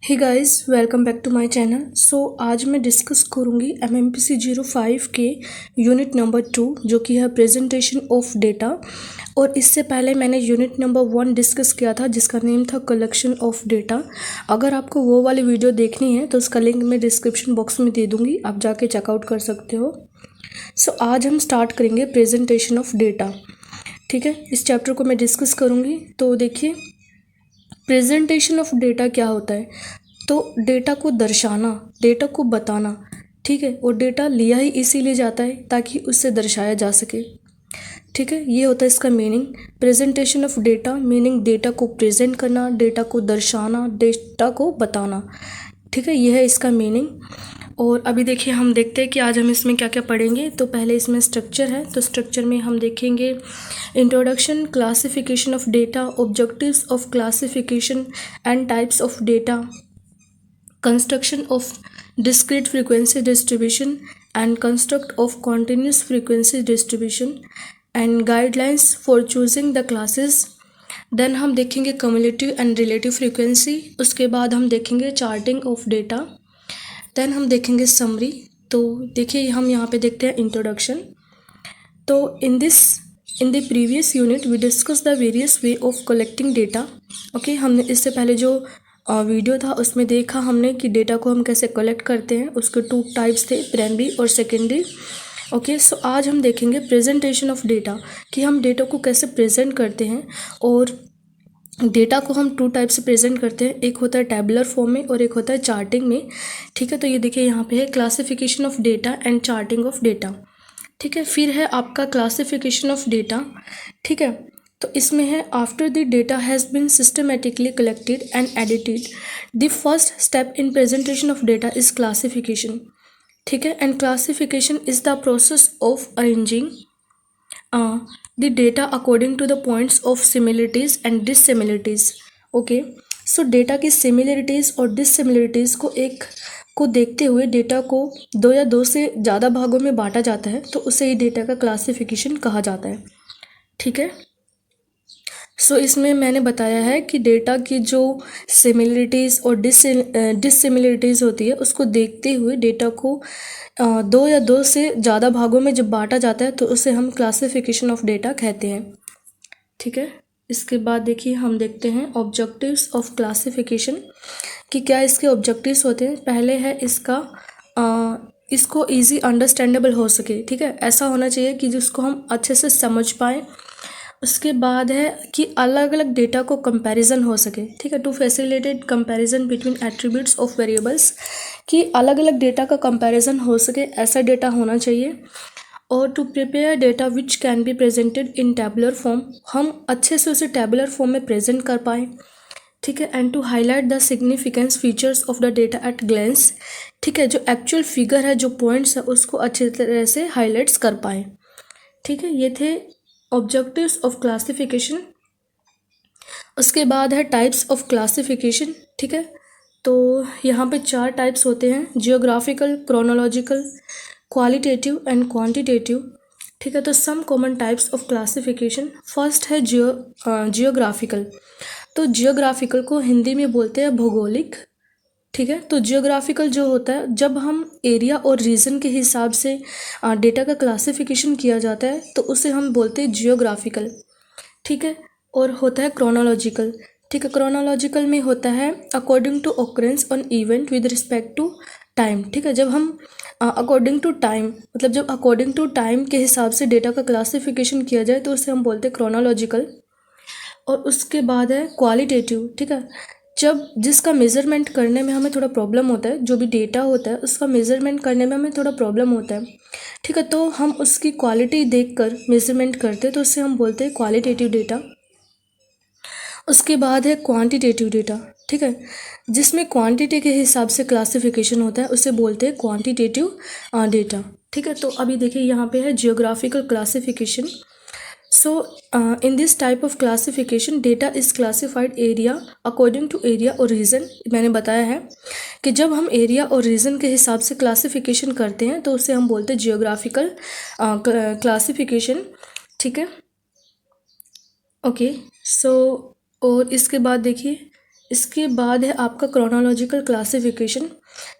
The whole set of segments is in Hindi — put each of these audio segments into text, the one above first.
Hey guys, welcome back to my channel. आज मैं डिस्कस करूंगी MMPC 05 के यूनिट नंबर 2 जो कि है प्रेजेंटेशन ऑफ डेटा। और इससे पहले मैंने यूनिट नंबर 1 डिस्कस किया था जिसका नेम था कलेक्शन ऑफ डेटा। अगर आपको वो वाली वीडियो देखनी है तो उसका लिंक मैं डिस्क्रिप्शन बॉक्स में दे दूँगी, आप जाके चेकआउट कर सकते हो। आज हम स्टार्ट करेंगे प्रेजेंटेशन ऑफ डेटा। ठीक है, इस चैप्टर को मैं डिस्कस करूँगी। तो देखिए, प्रेजेंटेशन ऑफ डेटा क्या होता है। तो डेटा को दर्शाना, डेटा को बताना, ठीक है। और डेटा लिया ही इसीलिए जाता है ताकि उससे दर्शाया जा सके, ठीक है। ये होता है इसका meaning. Presentation of data meaning data को प्रेजेंट करना, डेटा को दर्शाना, डेटा को बताना, ठीक है। ये है इसका मीनिंग। और अभी देखिए, हम देखते हैं कि आज हम इसमें क्या क्या पढ़ेंगे। तो पहले इसमें स्ट्रक्चर है, तो स्ट्रक्चर में हम देखेंगे introduction, classification of data, objectives of classification and types of data, construction of discrete frequency distribution and construct of continuous frequency distribution and guidelines for choosing the classes। Then हम देखेंगे cumulative and relative frequency। उसके बाद हम देखेंगे charting of data। देन हम देखेंगे summary। तो देखिए, हम यहाँ पे देखते हैं introduction। तो in the previous unit we discussed the various way of collecting data। Okay, हमने इससे पहले जो वीडियो था उसमें देखा हमने कि डेटा को हम कैसे कलेक्ट करते हैं। उसके 2 टाइप्स थे, प्राइमरी और सेकेंडरी। ओके, आज हम देखेंगे प्रेजेंटेशन ऑफ डेटा, कि हम डेटा को कैसे प्रेजेंट करते हैं। और डेटा को हम 2 टाइप से प्रेजेंट करते हैं, एक होता है टैबुलर फॉर्म में और एक होता है चार्टिंग में, ठीक है। तो ये देखिए, यहाँ पे है classification of data and charting of data, ठीक है। फिर है आपका क्लासिफिकेशन ऑफ डेटा, ठीक है। तो इसमें है after the data has been systematically collected and edited, the first step in presentation of data is classification, ठीक है। And classification is the process of arranging the data according to the points of similarities and dissimilarities. Okay, so data की सिमिलरिटीज और डिससिमिलरिटीज को देखते हुए डेटा को 2 या 2 से ज़्यादा भागों में बांटा जाता है, तो उसे ही डेटा का क्लासिफिकेशन कहा जाता है, ठीक है। इसमें मैंने बताया है कि डेटा की जो सिमिलरिटीज़ और डिससिमिलरिटीज़ होती है उसको देखते हुए डेटा को 2 या 2 से ज़्यादा भागों में जब बांटा जाता है तो उसे हम क्लासिफिकेशन ऑफ डेटा कहते हैं, ठीक है। इसके बाद देखिए, हम देखते हैं ऑब्जेक्टिव्स ऑफ क्लासिफिकेशन, कि क्या इसके ऑब्जेक्टिव्स होते हैं। पहले है इसको ईजी अंडरस्टैंडेबल हो सके, ठीक है। ऐसा होना चाहिए कि जिसको हम अच्छे से समझ पाएँ। उसके बाद है कि अलग अलग डेटा को कंपैरिजन हो सके, ठीक है। To facilitate comparison between attributes of variables, कि अलग अलग डेटा का कंपैरिजन हो सके, ऐसा डेटा होना चाहिए। और to prepare data which can be presented in tabular form, हम अच्छे से उसे टैबुलर फॉर्म में प्रेजेंट कर पाएँ, ठीक है। And to highlight the significance features of the data at glance, ठीक है। जो एक्चुअल फिगर है, जो पॉइंट्स है, उसको अच्छी तरह से हाईलाइट्स कर पाएँ, ठीक है। ये थे ऑब्जेक्टिव्स ऑफ क्लासिफिकेशन। उसके बाद है टाइप्स ऑफ क्लासिफिकेशन, ठीक है। तो यहाँ पे 4 टाइप्स होते हैं, geographical, chronological, qualitative and quantitative, ठीक है। तो some common types of classification, first है जियोग्राफिकल। तो जियोग्राफिकल को हिंदी में बोलते हैं भौगोलिक, ठीक है। तो जियोग्राफिकल जो होता है, जब हम एरिया और रीजन के हिसाब से डेटा का क्लासिफिकेशन किया जाता है तो उसे हम बोलते हैं जियोग्राफिकल, ठीक है। और होता है क्रोनोलॉजिकल, ठीक है। क्रोनोलॉजिकल में होता है according to occurrence on event with respect to time, ठीक है। जब हम अकॉर्डिंग टू टाइम, मतलब जब अकॉर्डिंग टू टाइम के हिसाब से डेटा का क्लासिफिकेशन किया जाए तो उसे हम बोलते हैं क्रोनोलॉजिकल। और उसके बाद है क्वालिटेटिव, ठीक है। जब जिसका मेज़रमेंट करने में हमें थोड़ा प्रॉब्लम होता है, जो भी डेटा होता है उसका मेज़रमेंट करने में हमें थोड़ा प्रॉब्लम होता है, ठीक है। तो हम उसकी क्वालिटी देखकर मेज़रमेंट करते हैं, तो उससे हम बोलते हैं क्वालिटेटिव डेटा। उसके बाद है क्वांटिटेटिव डेटा, ठीक है। जिसमें क्वांटिटी के हिसाब से क्लासिफिकेशन होता है उसे बोलते हैं क्वांटिटेटिव डेटा, ठीक है। तो अभी देखिए, यहाँ पे है geographical classification. In this type of classification data is classified area according to area और रीजन। मैंने बताया है कि जब हम एरिया और रीजन के हिसाब से क्लासिफिकेशन करते हैं तो उसे हम बोलते हैं जियोग्राफिकल क्लासिफिकेशन, ठीक है। ओके, और इसके बाद देखिए, इसके बाद है आपका क्रोनोलॉजिकल क्लासिफिकेशन।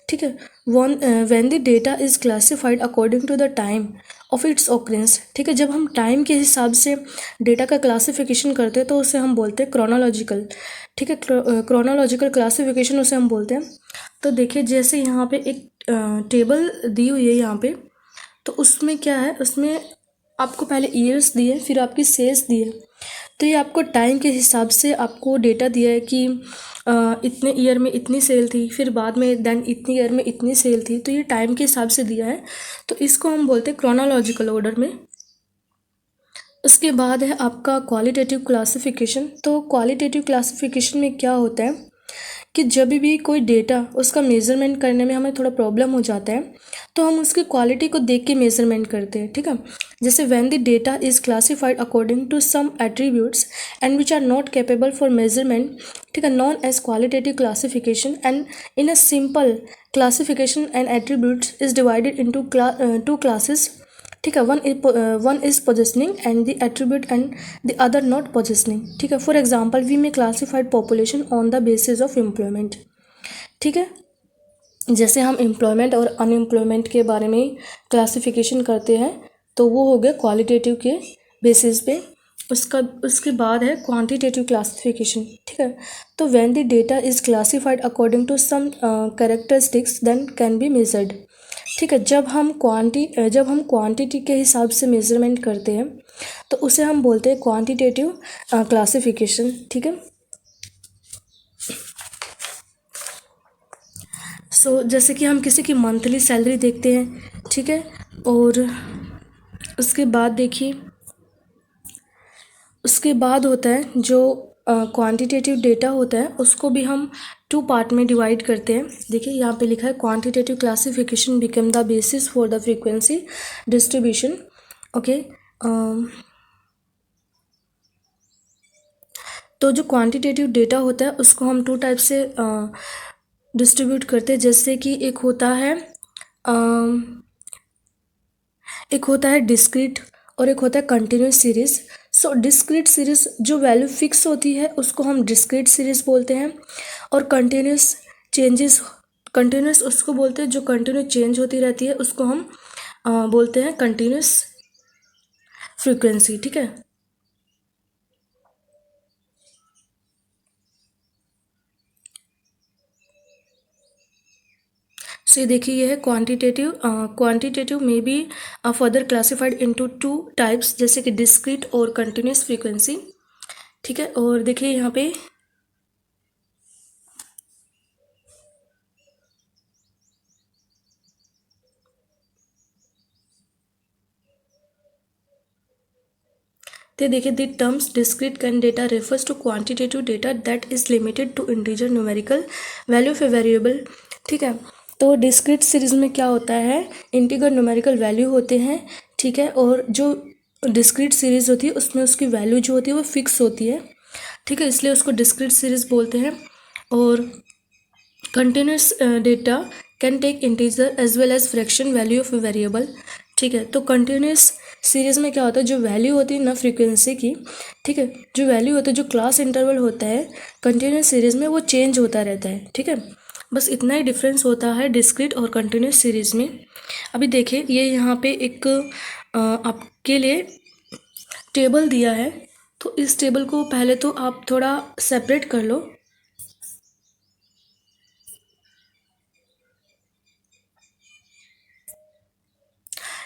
ठीक है, when the data is classified according to the time of its occurrence. ठीक है, जब हम टाइम के हिसाब से डेटा का क्लासिफिकेशन करते हैं तो उसे हम बोलते हैं क्रोनोलॉजिकल। ठीक है, क्रोनोलॉजिकल क्लासिफिकेशन उसे हम बोलते हैं। तो देखिए, जैसे यहाँ पे एक टेबल दी हुई है यहाँ पे, तो उसमें क्या है, उसमें आपको पहले ईयर्स दिए, फिर आपकी सेल्स दिए। तो ये आपको टाइम के हिसाब से आपको डेटा दिया है कि इतने ईयर में इतनी सेल थी, फिर बाद में देन इतनी ईयर में इतनी सेल थी। तो ये टाइम के हिसाब से दिया है, तो इसको हम बोलते हैं क्रोनोलॉजिकल ऑर्डर में। उसके बाद है आपका क्वालिटेटिव क्लासिफिकेशन। तो क्वालिटेटिव क्लासिफिकेशन में क्या होता है कि जब भी कोई डेटा उसका मेज़रमेंट करने में हमें थोड़ा प्रॉब्लम हो जाता है तो हम उसकी क्वालिटी को देख के मेज़रमेंट करते हैं। ठीक है, जैसे when the data is classified according to some attributes and which are not capable for measurement, ठीक है, known as qualitative classification. And in a simple classification and attributes is divided into two classes. ठीक है, one is positioning and the attribute and the other not positioning. ठीक है, for example we may classified population on the basis of employment. ठीक है, जैसे हम एम्प्लॉयमेंट और अनएम्प्लॉयमेंट के बारे में क्लासिफिकेशन करते हैं तो वो हो गया क्वालिटेटिव के बेसिस पे। उसके बाद है क्वांटिटेटिव क्लासिफिकेशन। ठीक है, तो when the data is classified according to some characteristics then can be measured. ठीक है, जब हम क्वांटिटी के हिसाब से मेजरमेंट करते हैं तो उसे हम बोलते हैं क्वांटिटेटिव क्लासिफिकेशन। ठीक है, सो जैसे कि हम किसी की मंथली सैलरी देखते हैं। ठीक है, और उसके बाद देखिए, उसके बाद होता है जो क्वांटिटेटिव डेटा होता है उसको भी हम टू पार्ट में डिवाइड करते हैं। देखिए यहाँ पे लिखा है quantitative classification become the basis for the frequency distribution. Okay, तो जो क्वांटिटेटिव डेटा होता है उसको हम टू टाइप से डिस्ट्रीब्यूट करते हैं। जैसे कि एक होता है डिस्क्रीट और एक होता है कंटिन्यूस सीरीज। सो डिस्क्रीट सीरीज जो वैल्यू फिक्स होती है उसको हम डिस्क्रीट सीरीज बोलते हैं, और कंटिन्यूस उसको बोलते हैं जो कंटिन्यूस चेंज होती रहती है, उसको हम बोलते हैं कंटिन्यूस फ्रीक्वेंसी। ठीक है, सो ये देखिए, ये है क्वांटिटेटिव में be further classified into two types, जैसे कि डिस्क्रीट और कंटिन्यूस फ्रीक्वेंसी। ठीक है, और देखिए यहाँ पे देखिए the terms discrete can data refers to quantitative data that is limited to integer numerical value of a variable. ठीक है, तो डिस्क्रीट सीरीज में क्या होता है, इंटीजर न्यूमेरिकल वैल्यू होते हैं। ठीक है, और जो डिस्क्रीट सीरीज होती है उसमें उसकी वैल्यू जो होती है वो फिक्स होती है। ठीक है, इसलिए उसको डिस्क्रीट सीरीज बोलते हैं। और continuous data can take integer as well as fraction value of a variable. ठीक है, तो कंटिन्यूस सीरीज में क्या होता है, जो वैल्यू होती है ना फ्रीक्वेंसी की, ठीक है, जो वैल्यू होता है, जो क्लास इंटरवल होता है कंटिन्यूस सीरीज में वो चेंज होता रहता है। ठीक है, बस इतना ही डिफरेंस होता है डिस्क्रीट और कंटिन्यूस सीरीज में। अभी देखिए, ये यहाँ पे एक आपके लिए टेबल दिया है, तो इस टेबल को पहले तो आप थोड़ा सेपरेट कर लो।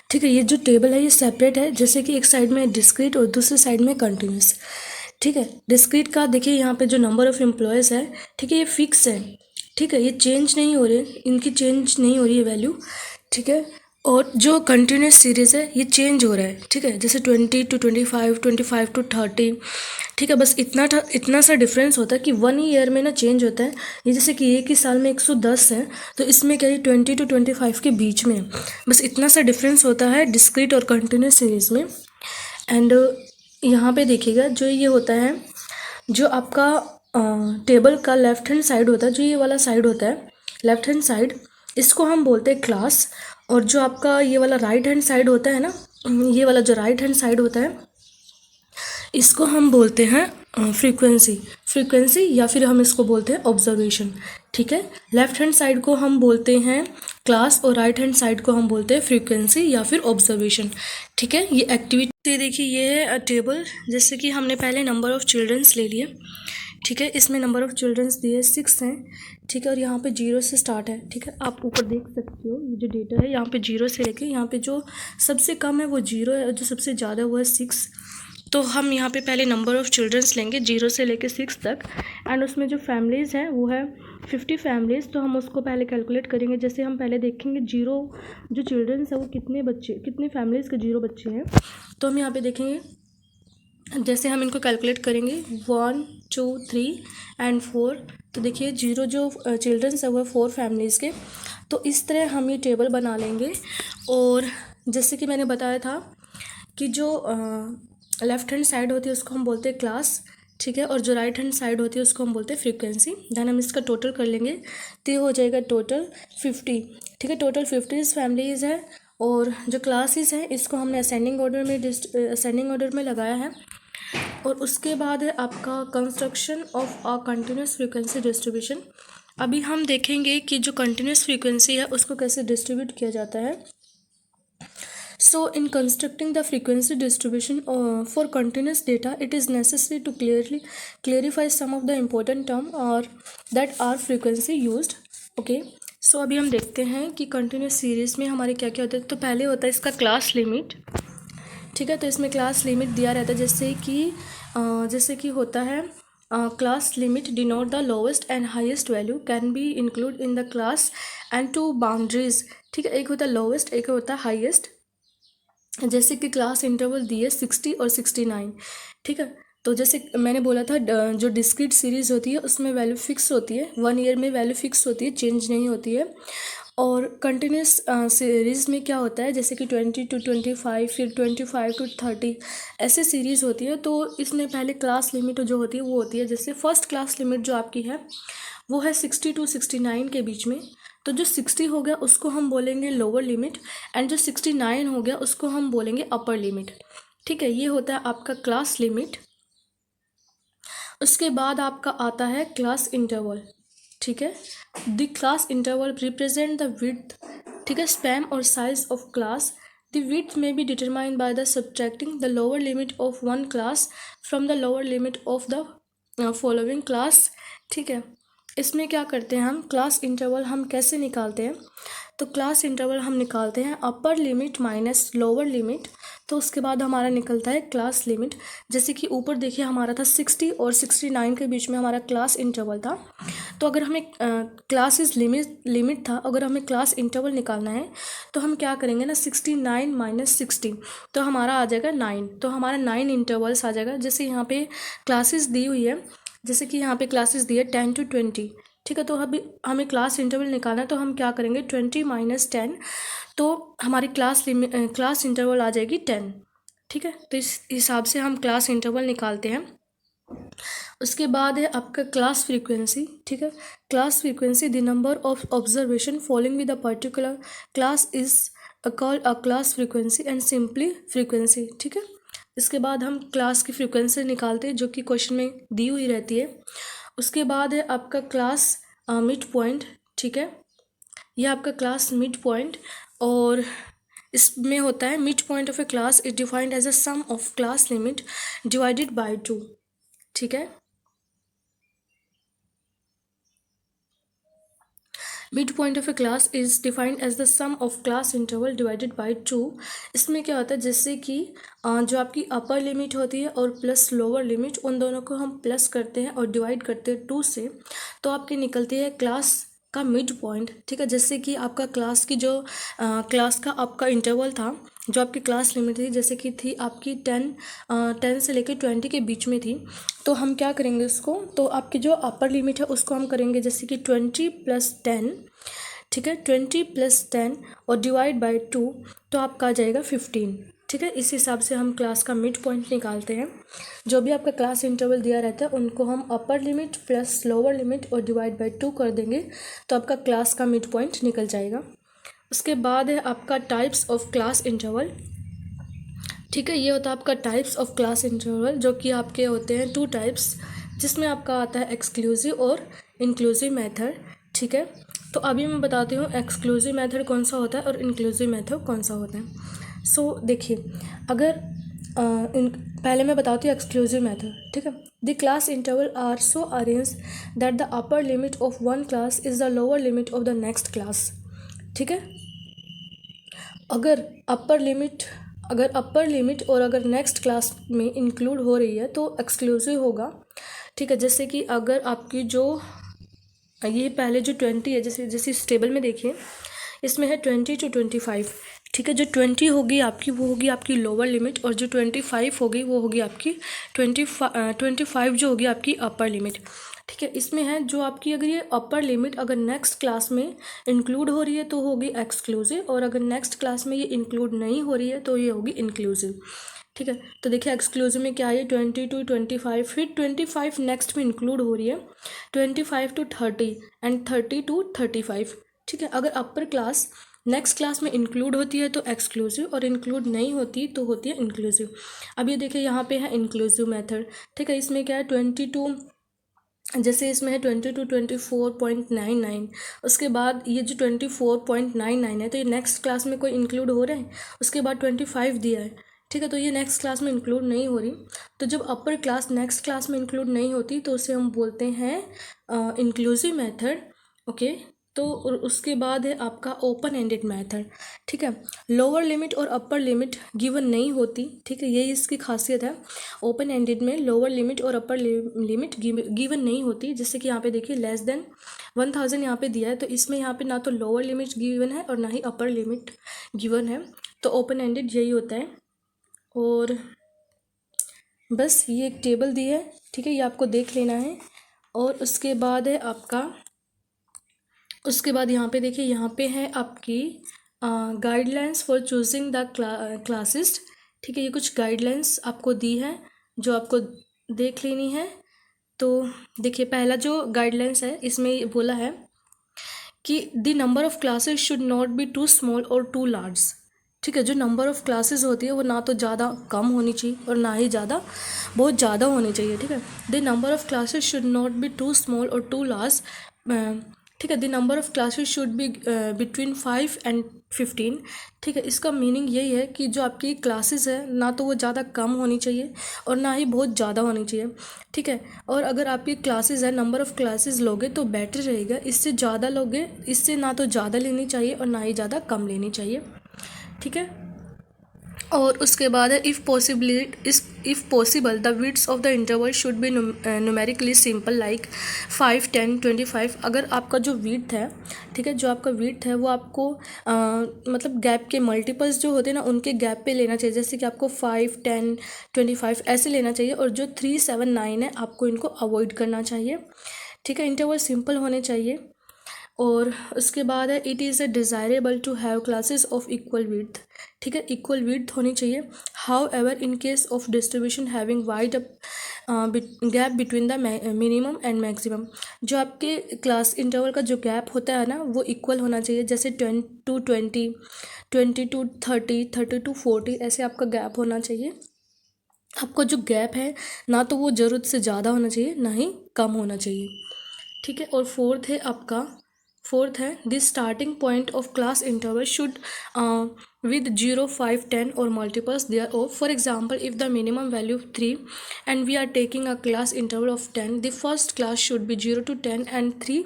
ठीक है, ये जो टेबल है ये सेपरेट है, जैसे कि एक साइड में डिस्क्रीट और दूसरी साइड में कंटिन्यूस। ठीक है, डिस्क्रीट का देखिए यहाँ पे जो नंबर ऑफ़ एम्प्लॉयज़ है, ठीक है, ये फिक्स है। ठीक है, ये चेंज नहीं हो रहे, इनकी चेंज नहीं हो रही है वैल्यू। ठीक है, और जो कंटिन्यूस सीरीज़ है ये चेंज हो रहा है। ठीक है, जैसे 20 to 25, 25 to 30। ठीक है, बस इतना सा डिफरेंस होता है कि 1 ईयर में ना चेंज होता है। ये जैसे कि एक ही साल में 110 है, तो इसमें क्या है 20 to 25 के बीच में, बस इतना सा डिफरेंस होता है डिस्क्रीट और कंटिन्यूस सीरीज़ में। एंड यहाँ पे देखिएगा, जो ये होता है, जो आपका टेबल का लेफ्ट हैंड साइड होता है, जो ये वाला साइड होता है लेफ्ट हैंड साइड, इसको हम बोलते हैं क्लास। और जो आपका ये वाला राइट हैंड साइड होता है ना, ये वाला जो राइट हैंड साइड होता है इसको हम बोलते हैं फ्रीक्वेंसी या फिर हम इसको बोलते हैं ऑब्जर्वेशन। ठीक है, लेफ्ट हैंड साइड को हम बोलते हैं क्लास और राइट हैंड साइड को हम बोलते हैं फ्रीक्वेंसी या फिर ऑब्जर्वेशन। ठीक है, ये एक्टिविटी देखिए, ये है टेबल। जैसे कि हमने पहले नंबर ऑफ़ चिल्ड्रंस ले लिए। ठीक है, इसमें नंबर ऑफ़ चिल्ड्रंस दिए 6 हैं। ठीक है, और यहाँ पे 0 से स्टार्ट है। ठीक है, आप ऊपर देख सकते हो ये जो डेटा है, यहाँ पे 0 से लेके यहाँ पे जो सबसे कम है वो 0 है और जो सबसे ज़्यादा वो है 6। तो हम यहाँ पे पहले नंबर ऑफ़ चिल्ड्रंस लेंगे 0 से लेके 6 तक, एंड उसमें जो फैमिलीज़ हैं वो है 50 फैमिलीज़। तो हम उसको पहले कैलकुलेट करेंगे। जैसे हम पहले देखेंगे 0 जो चिल्ड्रंस है वो कितने फैमिलीज़ के 0 बच्चे हैं। तो हम यहाँ पे देखेंगे, जैसे हम इनको कैलकुलेट करेंगे 1 2 3 एंड 4। तो देखिए 0 जो चिल्ड्रंस है वो 4 फैमिलीज़ के। तो इस तरह हम ये टेबल बना लेंगे। और जैसे कि मैंने बताया था कि जो लेफ़्ट हैंड साइड होती है उसको हम बोलते हैं क्लास। ठीक है, और जो राइट हैंड साइड होती है उसको हम बोलते हैं फ्रीक्वेंसी। देन हम इसका टोटल कर लेंगे तो ये हो जाएगा टोटल 50। ठीक है, टोटल 50 फैमिलीज़ है। और जो क्लासेस हैं इसको हमने असेंडिंग ऑर्डर में लगाया है। और उसके बाद है आपका construction of a continuous frequency distribution. अभी हम देखेंगे कि जो कंटिन्यूस फ्रीक्वेंसी है उसको कैसे डिस्ट्रीब्यूट किया जाता है। So in constructing the frequency distribution for continuous data, it is necessary to clarify some of the important term or that are frequency used. Okay. So अभी हम देखते हैं कि कंटिन्यूस सीरीज में हमारे क्या क्या होता है। तो पहले होता है इसका क्लास लिमिट। ठीक है, तो इसमें क्लास लिमिट दिया रहता है, जैसे कि होता है class limit denote the lowest and highest value can be include in the class and two boundaries. ठीक है, एक होता है लोवेस्ट, एक होता है हाईएस्ट। जैसे कि क्लास इंटरवल दिए 60 और 69। ठीक है, तो जैसे मैंने बोला था जो डिस्क्रीट सीरीज़ होती है उसमें वैल्यू फिक्स होती है, 1 ईयर में वैल्यू फिक्स होती है, चेंज नहीं होती है। और कंटिन्यूस सीरीज़ में क्या होता है, जैसे कि 20 to 25, फिर 25 to 30 ऐसे सीरीज़ होती है। तो इसमें पहले क्लास लिमिट जो होती है वो होती है, जैसे फर्स्ट क्लास लिमिट जो आपकी है वो है 60 to 69 के बीच में। तो जो 60 हो गया उसको हम बोलेंगे लोअर लिमिट, एंड जो 69 हो गया उसको हम बोलेंगे अपर लिमिट। ठीक है, ये होता है आपका क्लास लिमिट। उसके बाद आपका आता है क्लास इंटरवल। ठीक है, the class interval represent the width. ठीक है, स्पैन और size of class. The width may be determined by the subtracting the lower limit of one class from the lower limit of the following class. ठीक है, इसमें क्या करते हैं हम, क्लास इंटरवल हम कैसे निकालते हैं। तो क्लास इंटरवल हम निकालते हैं upper limit minus lower limit. तो उसके बाद हमारा निकलता है क्लास लिमिट। जैसे कि ऊपर देखिए हमारा था 60 और 69 के बीच में हमारा क्लास इंटरवल था। तो अगर हमें क्लासेस लिमिट था, अगर हमें क्लास इंटरवल निकालना है तो हम क्या करेंगे ना, 69 माइनस 60, तो हमारा आ जाएगा 9। तो हमारा 9 इंटरवल्स आ जाएगा। जैसे यहाँ पे क्लासेस दी हुई है, जैसे कि यहाँ पे क्लासेस दी है 10 to 20। ठीक है, तो अभी हमें क्लास इंटरवल निकालना है तो हम क्या करेंगे, 20 माइनस 10, तो हमारी क्लास इंटरवल आ जाएगी 10। ठीक है, तो इस हिसाब से हम क्लास इंटरवल निकालते हैं। उसके बाद है आपका क्लास फ्रीक्वेंसी। ठीक है, class frequency the number of observation following with a particular class is called a class frequency and simply frequency. ठीक है, इसके बाद हम क्लास की फ्रीक्वेंसी निकालते हैं जो कि क्वेश्चन में दी हुई रहती है। उसके बाद है आपका क्लास मिड पॉइंट। ठीक है, यह आपका क्लास मिड पॉइंट, और इसमें होता है mid point of a class is defined as a sum of class limit divided by 2। ठीक है, mid point of a class is defined as the sum of class interval divided by 2। इसमें क्या होता है, जैसे कि जो आपकी अपर लिमिट होती है और प्लस लोअर लिमिट, उन दोनों को हम प्लस करते हैं और डिवाइड करते हैं 2 से, तो आपकी निकलती है क्लास का मिड पॉइंट। ठीक है, जैसे कि आपका क्लास की जो क्लास का आपका इंटरवल था, जो आपकी क्लास लिमिट थी, जैसे कि थी आपकी 10 से लेकर 20 के बीच में थी। तो हम क्या करेंगे उसको, तो आपकी जो अपर लिमिट है उसको हम करेंगे जैसे कि 20 + 10। ठीक है, 20 + 10 और डिवाइड बाय 2, तो आपका आ जाएगा 15। ठीक है, इस हिसाब से हम क्लास का मिड पॉइंट निकालते हैं। जो भी आपका क्लास इंटरवल दिया रहता है उनको हम upper limit plus lower limit और डिवाइड बाय 2 कर देंगे, तो आपका क्लास का मिड पॉइंट निकल जाएगा। उसके बाद है आपका टाइप्स ऑफ क्लास इंटरवल। ठीक है, ये होता है आपका टाइप्स ऑफ क्लास इंटरवल, जो कि आपके होते हैं 2 टाइप्स, जिसमें आपका आता है एक्सक्लूसिव और इंक्लूसिव मेथड। ठीक है, तो अभी मैं बताती हूँ एक्सक्लूसिव मेथड कौन सा होता है और इंक्लूसिव मेथड कौन सा होता है। सो देखिए, अगर पहले मैं बताती हूँ एक्सक्लूसिव मेथड। ठीक है, the class interval are so arrange that the upper limit of one class is the lower limit of the next class. ठीक है, अगर अपर लिमिट और अगर नेक्स्ट क्लास में इंक्लूड हो रही है तो एक्सक्लूसिव होगा। ठीक है, जैसे कि अगर आपकी जो ये पहले जो 20 है, जैसे जैसे इस टेबल में देखिए, इसमें है 20 to 25। ठीक है, जो 20 होगी आपकी वो होगी आपकी लोअर लिमिट, और जो 25 होगी वो होगी आपकी 25 जो होगी आपकी अपर लिमिट। ठीक है, इसमें है जो आपकी अगर ये अपर लिमिट अगर नेक्स्ट क्लास में इंक्लूड हो रही है तो होगी एक्सक्लूसिव, और अगर नेक्स्ट क्लास में ये इंक्लूड नहीं हो रही है तो ये होगी इंक्लूसिव। ठीक है, तो देखिए एक्सक्लूसिव में क्या है, 20 to 25, फिर 25 नेक्स्ट में इंक्लूड हो रही है, 25 to 30 एंड 30 to 35। ठीक है, अगर अपर क्लास नेक्स्ट क्लास में इंक्लूड होती है तो एक्सक्लूसिव, और इंक्लूड नहीं होती तो होती है इंक्लूसिव। अब ये देखिए यहाँ पे है इंक्लूसिव मेथड। ठीक है, इसमें क्या है 22, जैसे इसमें है 20 to 24.99, उसके बाद ये जो 24.99 है तो ये नेक्स्ट क्लास में कोई इंक्लूड हो रहा है, उसके बाद 25 दिया है। ठीक है, तो ये नेक्स्ट क्लास में इंक्लूड नहीं हो रही, तो जब अपर क्लास नेक्स्ट क्लास में इंक्लूड नहीं होती तो उसे हम बोलते हैं इंक्लूसिव मेथड। ओके, तो उसके बाद है आपका ओपन एंडेड मेथड। ठीक है, लोअर लिमिट और अपर लिमिट गिवन नहीं होती। ठीक है, यही इसकी खासियत है, ओपन एंडेड में लोअर लिमिट और अपर लिमिट गिवन नहीं होती। जैसे कि यहाँ पे देखिए लेस देन 1000 यहाँ पे दिया है, तो इसमें यहाँ पे ना तो लोअर लिमिट गिवन है और ना ही अपर लिमिट गिवन है, तो ओपन एंडेड यही होता है। और बस ये एक टेबल दी है। ठीक है, ये आपको देख लेना है। और उसके बाद है आपका, उसके बाद यहाँ पे देखिए, यहाँ पे है आपकी guidelines for choosing the classes. ठीक है, ये कुछ गाइडलाइंस आपको दी है जो आपको देख लेनी है। तो देखिए पहला जो गाइडलाइंस है इसमें बोला है कि the number of classes should not be too small और टू लार्ज। ठीक है, जो नंबर ऑफ क्लासेस होती है वो ना तो ज़्यादा कम होनी चाहिए और ना ही ज़्यादा बहुत ज़्यादा होनी चाहिए। ठीक है, the number of classes should not be too small और टू लार्ज। ठीक है, the number of classes should be between 5 and 15। ठीक है, इसका मीनिंग यही है कि जो आपकी क्लासेस है ना तो वो ज़्यादा कम होनी चाहिए और ना ही बहुत ज़्यादा होनी चाहिए। ठीक है, और अगर आपकी क्लासेस है, नंबर ऑफ़ क्लासेस लोगे तो बेटर रहेगा, इससे ज़्यादा लोगे, इससे ना तो ज़्यादा लेनी चाहिए और ना ही ज़्यादा कम लेनी चाहिए। ठीक है, और उसके बाद है if possible the width of the interval should B numerically simple like 5, 10, 25। अगर आपका जो विड्थ है, ठीक है, जो आपका विड्थ है वो आपको मतलब गैप के मल्टीपल्स जो होते हैं ना उनके गैप पे लेना चाहिए। जैसे कि आपको 5, 10, 25 ऐसे लेना चाहिए, और जो 3, 7, 9 है आपको इनको अवॉइड करना चाहिए। ठीक है, इंटरवल सिंपल होने चाहिए। और उसके बाद है it is desirable to have classes of equal width. ठीक है, इक्वल विड्थ होनी चाहिए। However in case of distribution having wide gap between the minimum and maximum, जो आपके क्लास इंटरवल का जो गैप होता है ना वो इक्वल होना चाहिए। जैसे 10 to 20, 20 to 30, 30 to 40 ऐसे आपका गैप होना चाहिए। आपका जो गैप है ना तो वो ज़रूरत से ज़्यादा होना चाहिए ना ही कम होना चाहिए। ठीक है, और फोर्थ है the starting point of class interval should with 0, 5, 10 or multiples thereof. For example, if the minimum value of 3 and we are taking a class interval of 10, the first class should be 0 to 10 and 3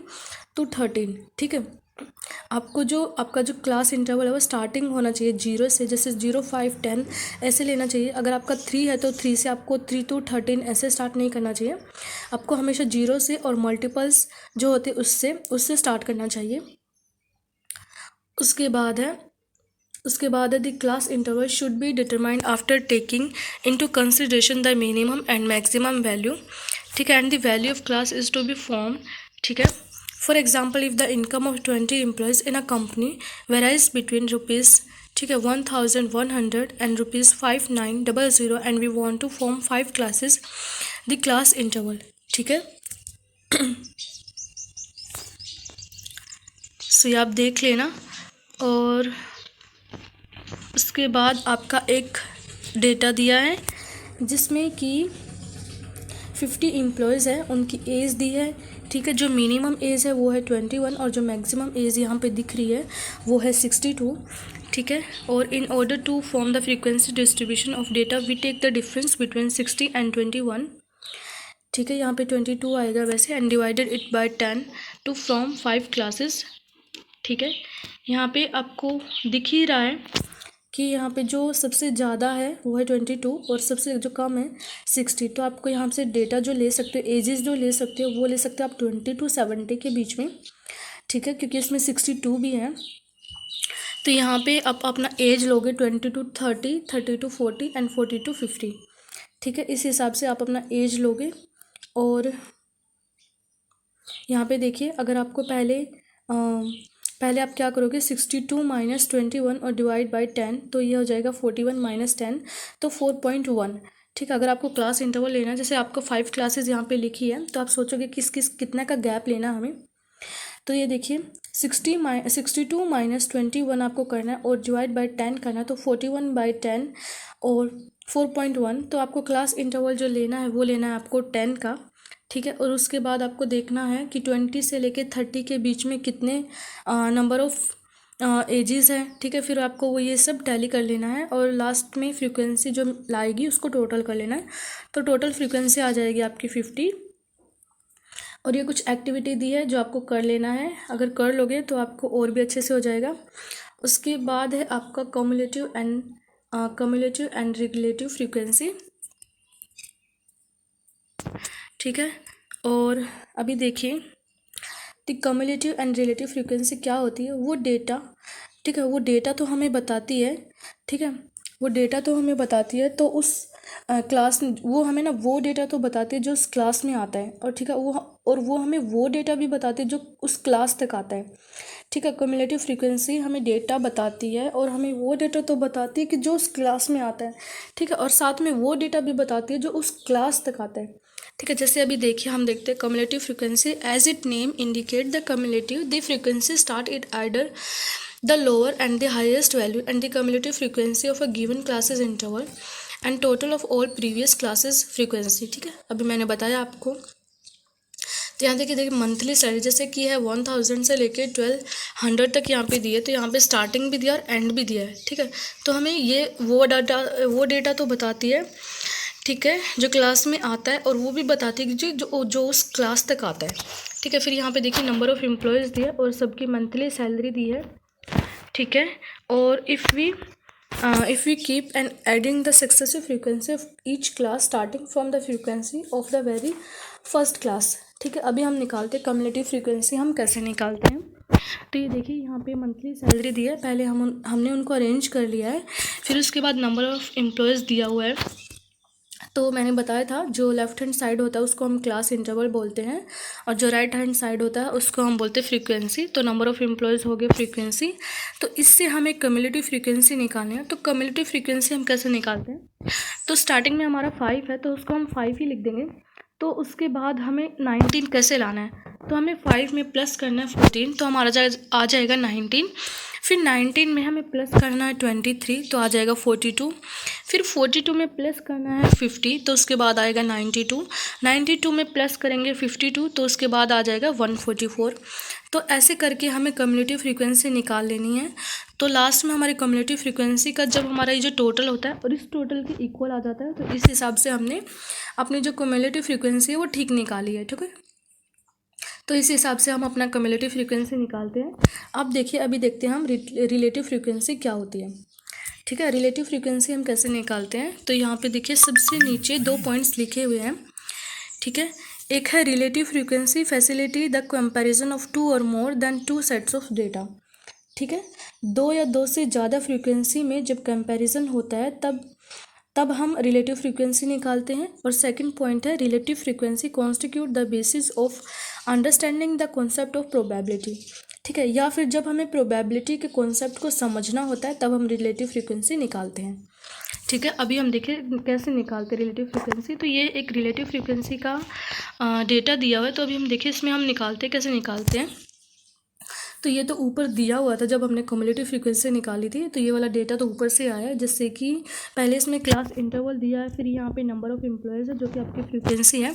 to 13। ठीक है, आपका जो क्लास इंटरवल है वो स्टार्टिंग होना चाहिए 0 से, जैसे 0, 5, 10 ऐसे लेना चाहिए। अगर आपका 3 है तो 3 से आपको 3 to 13 ऐसे स्टार्ट नहीं करना चाहिए, आपको हमेशा 0 से और मल्टीपल्स जो होते उससे स्टार्ट करना चाहिए। उसके बाद है the class interval should be determined after taking into consideration the minimum and maximum value. ठीक है, and the value of class is to be form. ठीक है, for example if the income of 20 employees in a company varies between rupees, ठीक है, 1100 and rupees 5900 and we want to form 5 classes the class interval. ठीक है, सो ये आप देख लेना। और उसके बाद आपका एक डेटा दिया है जिसमें कि 50 एम्प्लॉयज़ हैं, उनकी एज दी है। ठीक है, जो मिनिमम एज है वो है 21 और जो मैक्सिमम एज यहाँ पे दिख रही है वो है 62। ठीक है, और in order to form the frequency distribution of data we take the difference between 60 and 21। ठीक है, यहाँ पे 22 आएगा वैसे, and divided it by 10 to from 5 classes. ठीक है, यहाँ पे आपको दिख ही रहा है कि यहाँ पे जो सबसे ज़्यादा है वो है 22 और सबसे जो कम है 60। तो आपको यहाँ से डेटा जो ले सकते हो, एजेस जो ले सकते हो वो ले सकते हो आप 20 to 70 के बीच में। ठीक है, क्योंकि इसमें 62 भी है। तो यहाँ पे आप अपना एज लोगे 20 to 30, 30 to 40 एंड 40 to 50। ठीक है, इस हिसाब से आप अपना एज लोगे। और यहाँ पे देखिए, अगर आपको पहले आप क्या करोगे, 62 माइनस 21 और डिवाइड बाई 10, तो ये हो जाएगा 41 माइनस 10, तो 4.1। ठीक है, अगर आपको क्लास इंटरवल लेना है, जैसे आपको 5 क्लासेस यहाँ पे लिखी है, तो आप सोचोगे कितना का गैप लेना हमें। तो ये देखिए 62 माइनस 21 आपको करना है और डिवाइड बाई 10 करना है, तो 41 बाई 10 और 4.1। तो आपको क्लास इंटरवल जो लेना है वो लेना है आपको 10 का। ठीक है, और उसके बाद आपको देखना है कि 20 से लेके 30 के बीच में कितने नंबर ऑफ एजेस हैं। ठीक है, फिर आपको वो ये सब टैली कर लेना है और लास्ट में फ्रीक्वेंसी जो लाएगी उसको टोटल कर लेना है। तो टोटल फ्रीक्वेंसी आ जाएगी आपकी 50। और ये कुछ एक्टिविटी दी है जो आपको कर लेना है, अगर कर लोगे तो आपको और भी अच्छे से हो जाएगा। उसके बाद है आपका कम्युलेटिव एंड रिलेटिव फ्रीक्वेंसी। ठीक है, और अभी देखिए the cumulative and relative frequency क्या होती है। वो डेटा, ठीक है, वो डेटा तो हमें बताती है। ठीक है, वो डेटा तो हमें बताती है, तो उस क्लास वो हमें ना वो डेटा तो बताती है जो उस क्लास में आता है। और ठीक है, वो हमें वो डेटा भी बताती है जो उस क्लास तक आता है। ठीक है, क्युमुलेटिव फ्रीक्वेंसी हमें डेटा बताती है और हमें वो डेटा तो बताती है कि जो उस क्लास में आता है। ठीक है, और साथ में वो डेटा भी बताती है जो उस क्लास तक आता है। ठीक है, जैसे अभी देखिए हम देखते हैं cumulative frequency. As it name indicate the cumulative the frequency start at either the lower and the highest value and the cumulative frequency of a given classes interval and total of all previous classes frequency। ठीक है, अभी मैंने बताया आपको। तो यहाँ देखिए मंथली सैलरी जैसे कि है 1000 से लेके 1200 तक यहाँ पे दिए, तो यहाँ पे स्टार्टिंग भी दिया और एंड भी दिया है। ठीक है, तो हमें ये वो डेटा तो बताती है, ठीक है, जो क्लास में आता है, और वो भी बताती है कि जो उस क्लास तक आता है। ठीक है, फिर यहाँ पे देखिए नंबर ऑफ़ एम्प्लॉयज़ दिया और सबकी मंथली सैलरी दी है। ठीक है, और if we keep and adding the successive frequency of each class starting from the frequency of the very first class. ठीक है, अभी हम निकालते हैं कम्युलेटिव फ्रीक्वेंसी। हम कैसे निकालते हैं, तो ये देखिए यहाँ पे मंथली सैलरी दी है, पहले हमने उनको अरेंज कर लिया है। फिर उसके बाद नंबर ऑफ़ एम्प्लॉयज़ दिया हुआ है। तो मैंने बताया था जो लेफ्ट हैंड साइड होता है उसको हम क्लास इंटरवल बोलते हैं और जो राइट हैंड साइड होता है उसको हम बोलते हैं फ्रीक्वेंसी। तो नंबर ऑफ़ एम्प्लॉयज़ हो गए फ्रीक्वेंसी। तो इससे हमें कम्युलेटिव फ्रीक्वेंसी निकालनी है। तो कम्युलेटिव फ्रीक्वेंसी हम कैसे निकालते हैं, तो स्टार्टिंग में हमारा 5 है तो उसको हम 5 ही लिख देंगे। तो उसके बाद हमें 19 कैसे लाना है, तो हमें 5 में प्लस करना है 14, तो हमारा आ जाएगा 19। फिर 19 में हमें प्लस करना है 23, तो आ जाएगा 42। फिर 42 में प्लस करना है 50, तो उसके बाद आएगा 92। 92 में प्लस करेंगे 52, तो उसके बाद आ जाएगा 144। तो ऐसे करके हमें कम्युलेटिव फ्रीक्वेंसी निकाल लेनी है। तो लास्ट में हमारी कम्युलेटिव फ्रीक्वेंसी का जब हमारा ये जो टोटल होता है और इस टोटल के इक्वल आ जाता है, तो इस हिसाब से हमने अपनी जो कम्युलेटिव फ्रीक्वेंसी है वो ठीक निकाली है। ठीक है, तो इस हिसाब से हम अपना कम्युलेटिव फ्रीक्वेंसी निकालते हैं। अब देखिए, अभी देखते हैं हम रिलेटिव फ्रीक्वेंसी क्या होती है। ठीक है, रिलेटिव फ्रीक्वेंसी हम कैसे निकालते हैं, तो यहाँ पे देखिए सबसे नीचे 2 पॉइंट्स लिखे हुए हैं। ठीक है, एक है relative frequency facility the comparison of 2 और more than 2 sets of data. ठीक है, 2 या 2 से ज़्यादा फ्रीक्वेंसी में जब कंपैरिजन होता है तब हम रिलेटिव फ्रीक्वेंसी निकालते हैं। और सेकंड पॉइंट है relative frequency constitute the basis of understanding the concept of probability. ठीक है, या फिर जब हमें प्रोबेबिलिटी के कॉन्सेप्ट को समझना होता है तब हम रिलेटिव फ्रीक्वेंसी निकालते हैं। ठीक है, अभी हम देखें कैसे निकालते हैं रिलेटिव फ्रीक्वेंसी। तो ये एक रिलेटिव फ्रीक्वेंसी का डेटा दिया हुआ है, तो अभी हम देखें इसमें हम निकालते हैं कैसे निकालते हैं। तो ये तो ऊपर दिया हुआ था जब हमने क्युमुलेटिव फ्रीक्वेंसी निकाली थी, तो ये वाला डेटा तो ऊपर से आया है, जिससे कि पहले इसमें क्लास इंटरवल दिया है, फिर यहाँ पे नंबर ऑफ़ एम्प्लॉयज़ है जो कि आपकी फ्रीक्वेंसी है।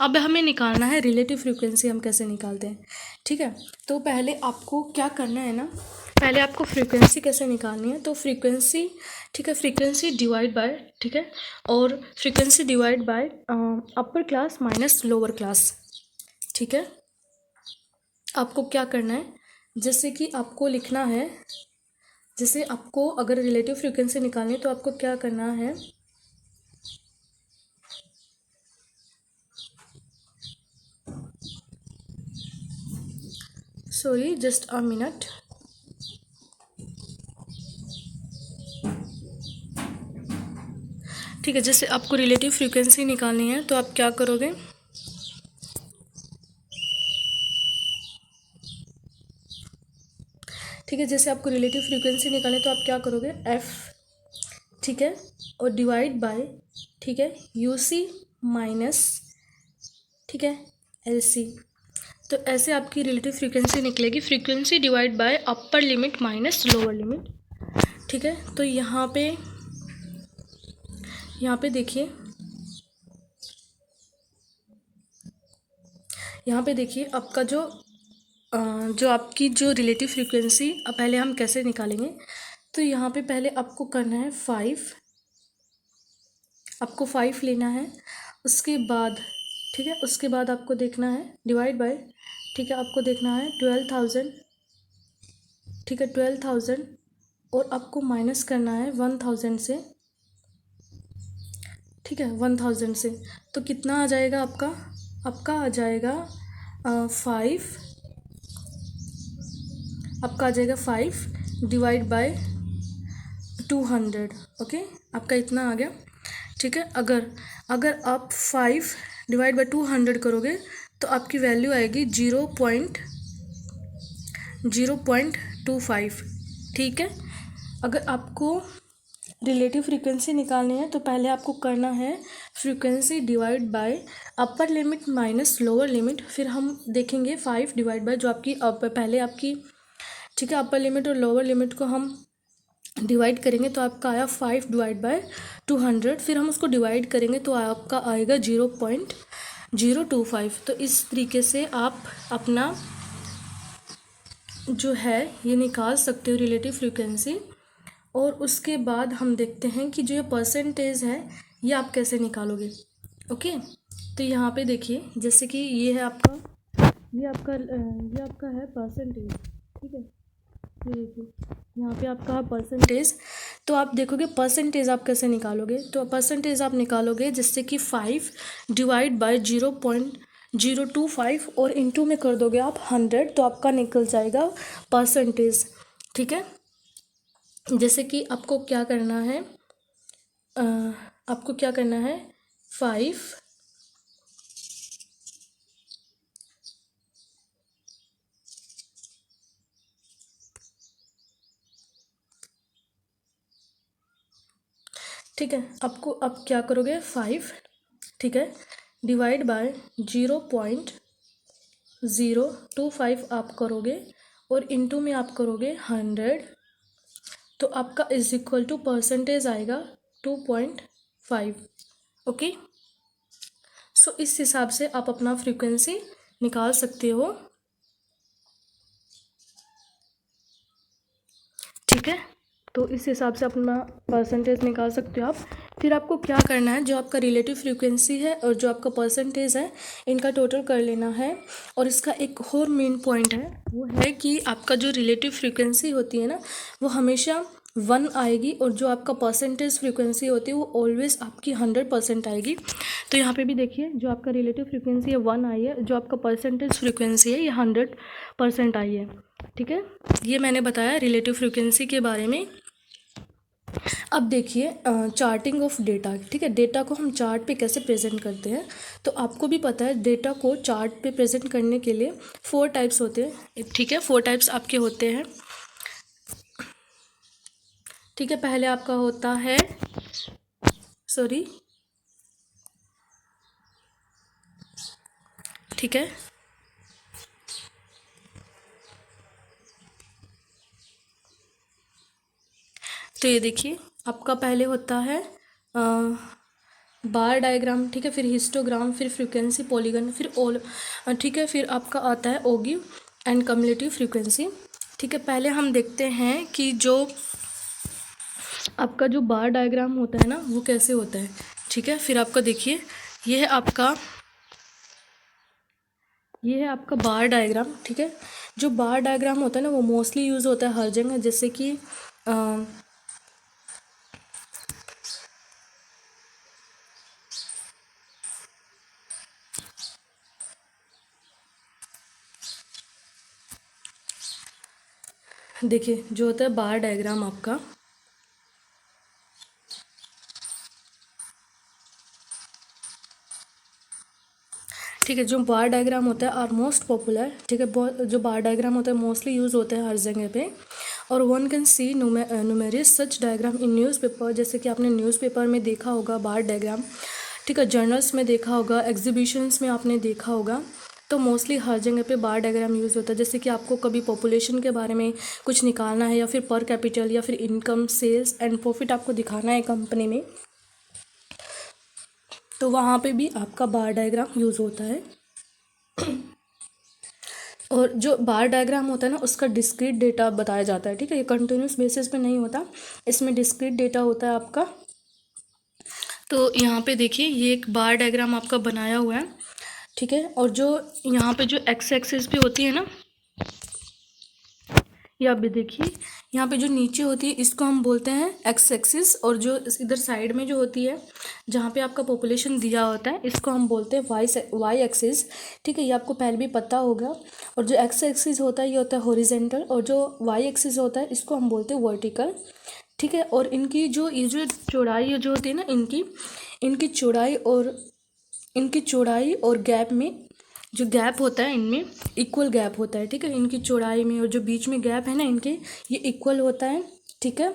अब हमें निकालना है रिलेटिव फ्रीक्वेंसी। हम कैसे निकालते हैं, ठीक है। तो पहले आपको क्या करना है ना, पहले आपको फ्रीक्वेंसी कैसे निकालनी है, तो फ्रीक्वेंसी, ठीक है, फ्रीक्वेंसी डिवाइड बाय, ठीक है, और frequency divide by upper class minus lower class, ठीक है। आपको क्या करना है, जैसे कि आपको लिखना है, जैसे आपको अगर रिलेटिव फ्रीक्वेंसी निकालनी है तो आपको क्या करना है, सॉरी जस्ट अ मिनट, ठीक है। जैसे आपको रिलेटिव फ्रीक्वेंसी निकालनी है तो आप क्या करोगे, ठीक है, जैसे आपको रिलेटिव फ्रीक्वेंसी निकालनी है तो आप क्या करोगे, एफ, ठीक है, और डिवाइड बाय, ठीक है, यू सी माइनस, ठीक है, एल सी। तो ऐसे आपकी रिलेटिव फ्रीक्वेंसी निकलेगी, frequency divide by upper limit minus lower limit, ठीक है। तो यहाँ पे देखिए, यहाँ पे देखिए आपका जो आपकी जो रिलेटिव फ्रीक्वेंसी, अब पहले हम कैसे निकालेंगे, तो यहाँ पे पहले आपको करना है 5, आपको 5 लेना है, उसके बाद, ठीक है, उसके बाद आपको देखना है डिवाइड बाय, ठीक है, आपको देखना है 12,000, ठीक है, 12,000, और आपको माइनस करना है 1,000 से, ठीक है, 1,000 से। तो कितना आ जाएगा आपका, आपका आ जाएगा 5, आपका आ जाएगा 5 डिवाइड बाय 200, ओके, आपका इतना आ गया, ठीक है। अगर अगर आप 5 डिवाइड बाय 200 करोगे तो आपकी वैल्यू आएगी 0.25, ठीक है। अगर आपको रिलेटिव फ्रीक्वेंसी निकालनी है तो पहले आपको करना है frequency divide by upper limit minus lower limit, फिर हम देखेंगे 5 डिवाइड बाय जो आपकी पहले आपकी, ठीक है, अपर लिमिट और लोअर लिमिट को हम डिवाइड करेंगे तो आपका आया 5 डिवाइड बाय 200, फिर हम उसको डिवाइड करेंगे तो आपका आएगा 0.025। तो इस तरीके से आप अपना जो है ये निकाल सकते हो रिलेटिव फ्रीक्वेंसी। और उसके बाद हम देखते हैं कि जो ये परसेंटेज है ये आप कैसे निकालोगे, ओके। तो यहाँ पे देखिए, जैसे कि ये है आपका, ये आपका है परसेंटेज, ठीक है, ये देखिए यहाँ पे आपका है परसेंटेज। तो आप देखोगे परसेंटेज आप कैसे निकालोगे, तो परसेंटेज आप निकालोगे जिससे कि 5 डिवाइड बाय 0.025 और इनटू में कर दोगे आप 100, तो आपका निकल जाएगा परसेंटेज, ठीक है। जैसे कि आपको क्या करना है, आपको क्या करना है 5, ठीक है, आपको अब क्या करोगे 5, ठीक है, डिवाइड बाय 0.025 आप करोगे और इनटू में आप करोगे 100, तो आपका इज इक्वल टू परसेंटेज आएगा 2.5, ओके। सो इस हिसाब से आप अपना फ्रीक्वेंसी निकाल सकते हो, ठीक है। तो इस हिसाब से अपना परसेंटेज निकाल सकते हो आप। फिर आपको क्या करना है, जो आपका रिलेटिव फ्रीक्वेंसी है और जो आपका परसेंटेज है इनका टोटल कर लेना है। और इसका एक और मेन पॉइंट है, वो है कि आपका जो रिलेटिव फ्रीक्वेंसी होती है ना वो हमेशा 1 आएगी, और जो आपका परसेंटेज फ्रीक्वेंसी होती है वो ऑलवेज आपकी 100% आएगी। तो यहाँ पे भी देखिए, जो आपका रिलेटिव फ्रीक्वेंसी है 1 आई है, जो आपका परसेंटेज फ्रीक्वेंसी है ये 100% आई है, ठीक है। ये मैंने बताया रिलेटिव फ्रीक्वेंसी के बारे में। अब देखिए चार्टिंग ऑफ डेटा, ठीक है, डेटा को हम चार्ट पे कैसे प्रेजेंट करते हैं। तो आपको भी पता है डेटा को चार्ट पे प्रेजेंट करने के लिए 4 टाइप्स होते हैं, ठीक है, 4 टाइप्स आपके होते हैं, ठीक है। पहले आपका होता है, सॉरी, ठीक है, तो ये देखिए आपका पहले होता है बार डायग्राम, ठीक है, फिर हिस्टोग्राम, फिर फ्रीक्वेंसी पॉलीगन, फिर ऑल, ठीक है, फिर आपका आता है ओगिव एंड कम्युलेटिव फ्रीक्वेंसी। ठीक है, पहले हम देखते हैं कि जो आपका जो बार डायग्राम होता है ना वो कैसे होता है। ठीक है, फिर आपका देखिए ये है आपका बार डायग्राम। ठीक है, जो बार डायग्राम होता है ना वो मोस्टली यूज़ होता है हर जगह, जैसे कि देखिए जो होता है बार डायग्राम आपका, ठीक है, जो बार डायग्राम होता है आर मोस्ट पॉपुलर। ठीक है, जो बार डायग्राम होता है मोस्टली यूज़ होता है हर जगह पे, और one can see numerous such diagram in newspaper, जैसे कि आपने न्यूज़पेपर में देखा होगा बार डायग्राम। ठीक है, जर्नल्स में देखा होगा, एग्जीबिशंस में आपने देखा होगा, तो मोस्टली हर जगह पे बार डायग्राम यूज़ होता है। जैसे कि आपको कभी पॉपुलेशन के बारे में कुछ निकालना है, या फिर पर कैपिटल, या फिर इनकम, सेल्स एंड प्रॉफिट आपको दिखाना है कंपनी में, तो वहाँ पे भी आपका बार डायग्राम यूज़ होता है। और जो बार डायग्राम होता है ना उसका डिस्क्रीट डेटा बताया जाता है। ठीक है, ये कंटिन्यूस बेसिस पे नहीं होता, इसमें डिस्क्रीट डेटा होता है आपका। तो यहाँ पे देखिए ये एक बार डायग्राम आपका बनाया हुआ है। ठीक है, और जो यहाँ पे जो एक्स एक्सिस भी होती है ना, ये आप भी देखिए यहाँ पे जो नीचे होती है इसको हम बोलते हैं एक्स एक्सिस, और जो इधर साइड में जो होती है जहाँ पे आपका पॉपुलेशन दिया होता है इसको हम बोलते हैं वाई एक्सिस। ठीक है, ये आपको पहले भी पता होगा। और जो एक्स एक्सिस होता है ये होता है हॉरिजेंटल, और जो वाई एक्सिस होता है इसको हम बोलते हैं वर्टिकल। ठीक है, और इनकी जो ये जो चौड़ाई जो होती है ना इनकी चौड़ाई और गैप में जो गैप होता है इनमें इक्वल गैप होता है। ठीक है, इनकी चौड़ाई में और जो बीच में गैप है ना इनके, ये इक्वल होता है। ठीक है,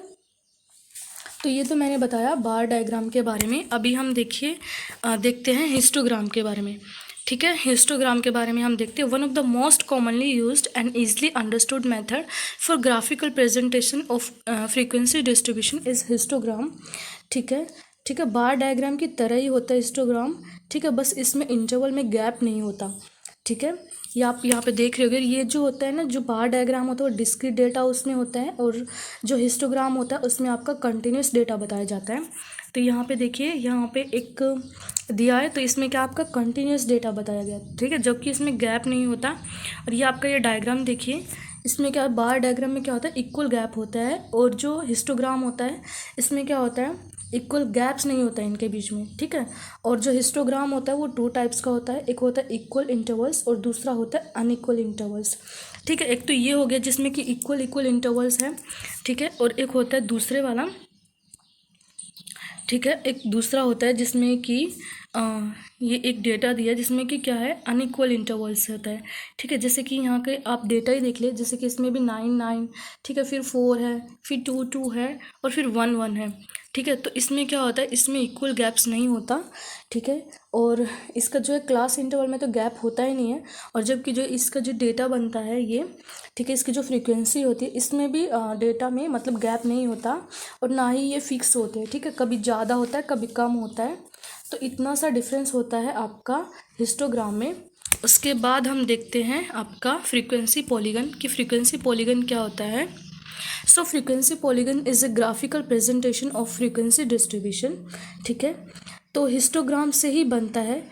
तो ये तो मैंने बताया बार डायग्राम के बारे में। अभी हम देखते हैं हिस्टोग्राम के बारे में। ठीक है, हिस्टोग्राम के बारे में हम देखते हैं। One of the most commonly used and easily understood method for graphical presentation of frequency distribution is histogram. ठीक है, बार डायग्राम की तरह ही होता है हिस्टोग्राम। ठीक है, बस इसमें इंटरवल में गैप नहीं होता। ठीक है, ये आप यहाँ पे देख रहे होगे, ये जो होता है ना जो बार डायग्राम होता है वो डिस्क्रीट डेटा उसमें होता है, और जो हिस्टोग्राम होता है उसमें आपका कंटिन्यूस डेटा बताया जाता है। तो यहाँ पे देखिए यहाँ पे एक दिया है, तो इसमें क्या आपका कंटिन्यूस डेटा बताया गया। ठीक है, जबकि इसमें गैप नहीं होता। और ये आपका ये डायग्राम देखिए, इसमें क्या बार डायग्राम में क्या होता है इक्वल गैप होता है, और जो हिस्टोग्राम होता है इसमें क्या होता है इक्वल गैप्स नहीं होता है इनके बीच में। ठीक है, और जो हिस्टोग्राम होता है वो 2 टाइप्स का होता है, एक होता है इक्वल इंटरवल्स और दूसरा होता है अनइक्वल इंटरवल्स। ठीक है, एक तो ये हो गया जिसमें कि इक्वल इंटरवल्स है। ठीक है, और एक होता है दूसरे वाला, ठीक है, एक दूसरा होता है जिसमें कि ये एक डेटा दिया है जिसमें कि क्या है अनइक्वल इंटरवल्स होता है। ठीक है, जैसे कि यहाँ के आप डेटा ही देख ले, जैसे कि इसमें भी 9 ठीक है, फिर 4 है, फिर 2 है, और फिर 1 है। ठीक है, तो इसमें क्या होता है इसमें इक्वल गैप्स नहीं होता। ठीक है, और इसका जो है क्लास इंटरवल में तो गैप होता ही नहीं है, और जबकि जो इसका जो डेटा बनता है ये, ठीक है, इसकी जो फ्रीक्वेंसी होती है इसमें भी डेटा में मतलब गैप नहीं होता, और ना ही ये फिक्स होते हैं। ठीक है, कभी ज़्यादा होता है कभी कम होता है, तो इतना सा डिफरेंस होता है आपका हिस्टोग्राम में। उसके बाद हम देखते हैं आपका फ्रीक्वेंसी पॉलीगन की फ्रीक्वेंसी पॉलीगन क्या होता है। So frequency polygon is a graphical presentation of frequency distribution. ठीक है, तो हिस्टोग्राम से ही बनता है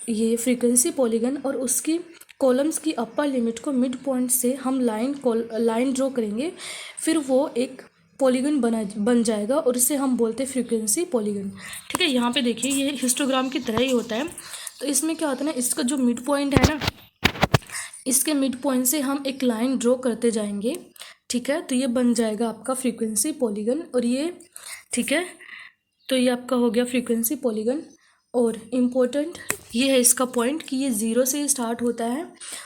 ये फ्रीक्वेंसी पॉलीगन, और उसकी कॉलम्स की अपर लिमिट को मिड पॉइंट से हम लाइन ड्रॉ करेंगे, फिर वो एक पॉलीगन बन जाएगा, और इसे हम बोलते हैं फ्रीक्वेंसी पॉलीगन। ठीक है, यहाँ पे देखिए ये हिस्टोग्राम की तरह ही होता है। तो इसमें क्या होता है ना इसका जो मिड पॉइंट है ना, इसके मिड पॉइंट से हम एक लाइन ड्रॉ करते जाएंगे। ठीक है, तो ये बन जाएगा आपका फ्रीक्वेंसी पॉलीगन, और ये ठीक है, तो ये आपका हो गया फ्रीक्वेंसी पॉलीगन। और इम्पोर्टेंट ये है इसका पॉइंट कि ये 0 से स्टार्ट होता है,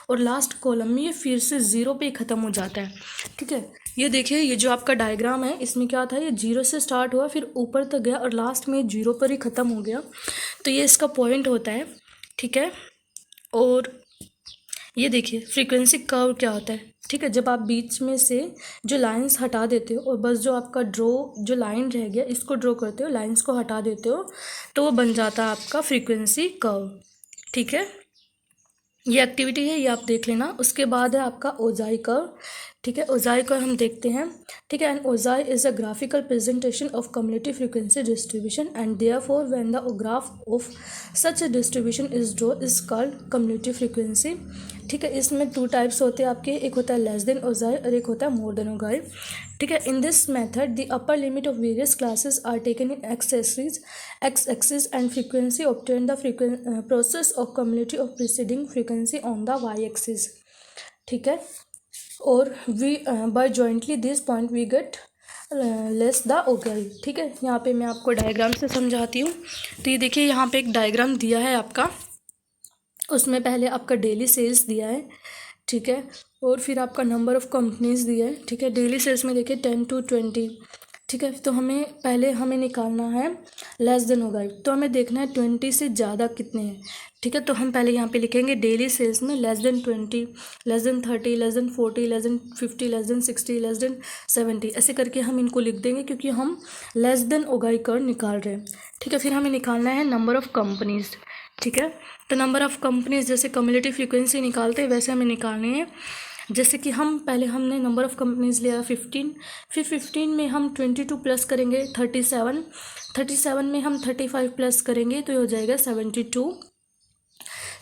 और लास्ट कॉलम में ये फिर से 0 पे ख़त्म हो जाता है। ठीक है, ये देखिए ये जो आपका डायग्राम है इसमें क्या था, ये 0 से स्टार्ट हुआ फिर ऊपर तक गया और लास्ट में 0 पर ही ख़त्म हो गया। तो ये इसका पॉइंट होता है। ठीक है, और ये देखिए फ्रीक्वेंसी कर्व क्या होता है, ठीक है। जब आप बीच में से जो लाइंस हटा देते हो और बस जो आपका जो लाइन रह गया इसको ड्रॉ करते हो, लाइंस को हटा देते हो, तो वो बन जाता है आपका फ्रीक्वेंसी कर्व, ठीक है। ये एक्टिविटी है, ये आप देख लेना। उसके बाद है आपका ओजाई कर्व, ठीक है। ओजाई कर्व हम देखते हैं, ठीक है। And ogive is a graphical presentation of cumulative frequency distribution and therefore when the graph of such a distribution is draw is called cumulative frequency, ठीक है। इसमें 2 टाइप्स होते हैं आपके, एक होता है लेस देन ओजाई और एक होता है मोर देन ओजाई, ठीक है। In this method the upper limit of various classes are taken in X axis and frequency obtain the process of cumulative of preceding frequency on the Y axis, ठीक है। और we by jointly this point we get less the ogive, ठीक है। यहाँ पे मैं आपको डायग्राम से समझाती हूँ। तो ये देखिए यहाँ पे एक डायग्राम दिया है आपका, उसमें पहले आपका डेली सेल्स दिया है, ठीक है। और फिर आपका नंबर ऑफ़ कंपनीज दिया है, ठीक है। डेली सेल्स में देखिए 10 to 20, ठीक है। तो हमें निकालना है लेस देन ओजाई, तो हमें देखना है 20 से ज़्यादा कितने हैं, ठीक है। तो हम पहले यहाँ पे लिखेंगे डेली सेल्स में less than 20, less than 30, less than 40, less than 50, less than 60, less than 70, ऐसे करके हम इनको लिख देंगे क्योंकि हम लेस देन ओजाई कर्व निकाल रहे हैं, ठीक है। फिर हमें निकालना है नंबर ऑफ़ कंपनीज, ठीक है। तो नंबर ऑफ़ कंपनीज जैसे कम्युलेटिव फ्रीक्वेंसी निकालते हैं वैसे हमें निकालनी है। जैसे कि हमने नंबर ऑफ़ कंपनीज लिया 15, फिर 15 में हम 22 प्लस करेंगे 37, 37 में हम 35 प्लस करेंगे तो ये हो जाएगा 72,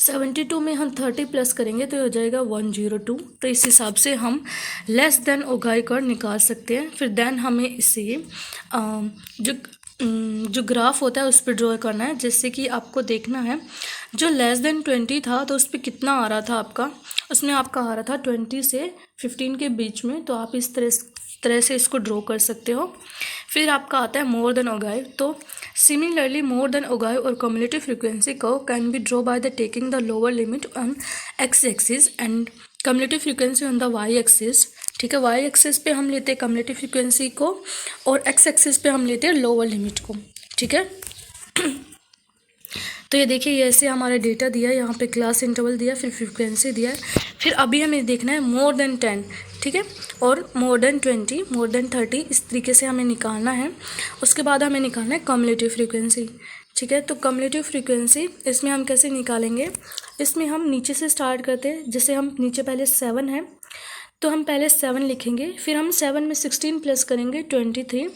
72 में हम 30 प्लस करेंगे तो ये हो जाएगा 102। तो इस हिसाब से हम लेस देन ओजाई कर्व निकाल सकते हैं। फिर देन हमें इसे जो ग्राफ होता है उस पर ड्रॉ करना है। जैसे कि आपको देखना है जो लेस देन 20 था तो उस पर कितना आ रहा था आपका, उसमें आपका आ रहा था 20 से 15 के बीच में, तो आप इस तरह से इसको ड्रॉ कर सकते हो। फिर आपका आता है मोर देन ओजाई, तो सिमिलरली मोर देन ओजाई और cumulative frequency curve can be draw by the taking the lower limit on X axis and cumulative frequency on the Y axis, ठीक है। वाई एक्सिस पे हम लेते हैं कम्युलेटिव फ्रीक्वेंसी को और एक्स एक्सिस पे हम लेते हैं लोअर लिमिट को, ठीक है। तो ये देखिए ये ऐसे हमारा डेटा दिया है, यहाँ पे क्लास इंटरवल दिया, फिर फ्रीक्वेंसी दिया है। फिर अभी हमें देखना है मोर देन 10, ठीक है, और मोर देन 20, मोर देन 30, इस तरीके से हमें निकालना है। उसके बाद हमें निकालना है कम्युलेटिव फ्रीक्वेंसी, ठीक है। तो कम्युलेटिव फ्रीक्वेंसी इसमें हम कैसे निकालेंगे, इसमें हम नीचे से स्टार्ट करते हैं। जैसे हम नीचे पहले 7 है तो हम पहले 7 लिखेंगे, फिर हम 7 में 16 प्लस करेंगे 23,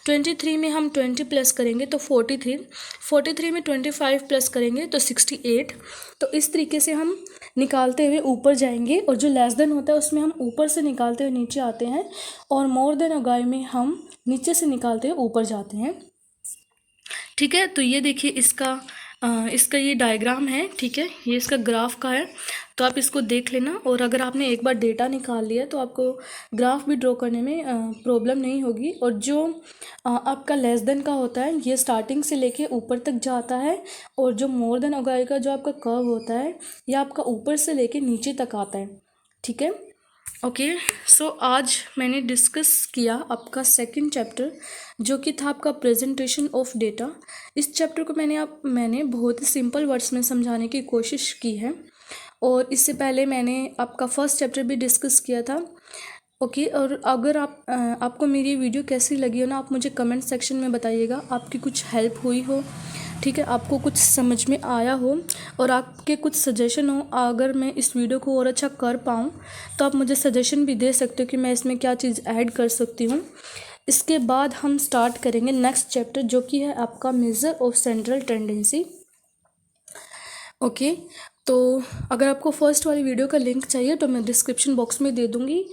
23 में हम 20 प्लस करेंगे तो 43, 43 में 25 प्लस करेंगे तो 68। तो इस तरीके से हम निकालते हुए ऊपर जाएंगे और जो लेस देन होता है उसमें हम ऊपर से निकालते हुए नीचे आते हैं और मोर देन ओजाई में हम नीचे से निकालते हुए ऊपर जाते हैं, ठीक है। तो ये देखिए इसका ये डायग्राम है, ठीक है, ये इसका ग्राफ का है। तो आप इसको देख लेना और अगर आपने एक बार डेटा निकाल लिया तो आपको ग्राफ भी ड्रॉ करने में प्रॉब्लम नहीं होगी। और जो आपका लेस देन का होता है ये स्टार्टिंग से लेके ऊपर तक जाता है और जो मोर देन ओजाई का जो आपका कर्व होता है ये आपका ऊपर से लेके नीचे तक आता है, ठीक है। ओके, सो आज मैंने डिस्कस किया आपका सेकंड चैप्टर जो कि था आपका प्रेजेंटेशन ऑफ डेटा। इस चैप्टर को मैंने बहुत ही सिंपल वर्ड्स में समझाने की कोशिश की है और इससे पहले मैंने आपका फर्स्ट चैप्टर भी डिस्कस किया था। ओके, और अगर आपको मेरी वीडियो कैसी लगी हो ना, आप मुझे कमेंट सेक्शन में बताइएगा, आपकी कुछ हेल्प हुई हो, ठीक है, आपको कुछ समझ में आया हो और आपके कुछ सजेशन हो। अगर मैं इस वीडियो को और अच्छा कर पाऊँ तो आप मुझे सजेशन भी दे सकते हो कि मैं इसमें क्या चीज़ ऐड कर सकती हूँ। इसके बाद हम स्टार्ट करेंगे नेक्स्ट चैप्टर जो कि है आपका measure of central tendency. Okay, तो अगर आपको फर्स्ट वाली वीडियो का लिंक चाहिए तो मैं डिस्क्रिप्शन बॉक्स में दे दूँगी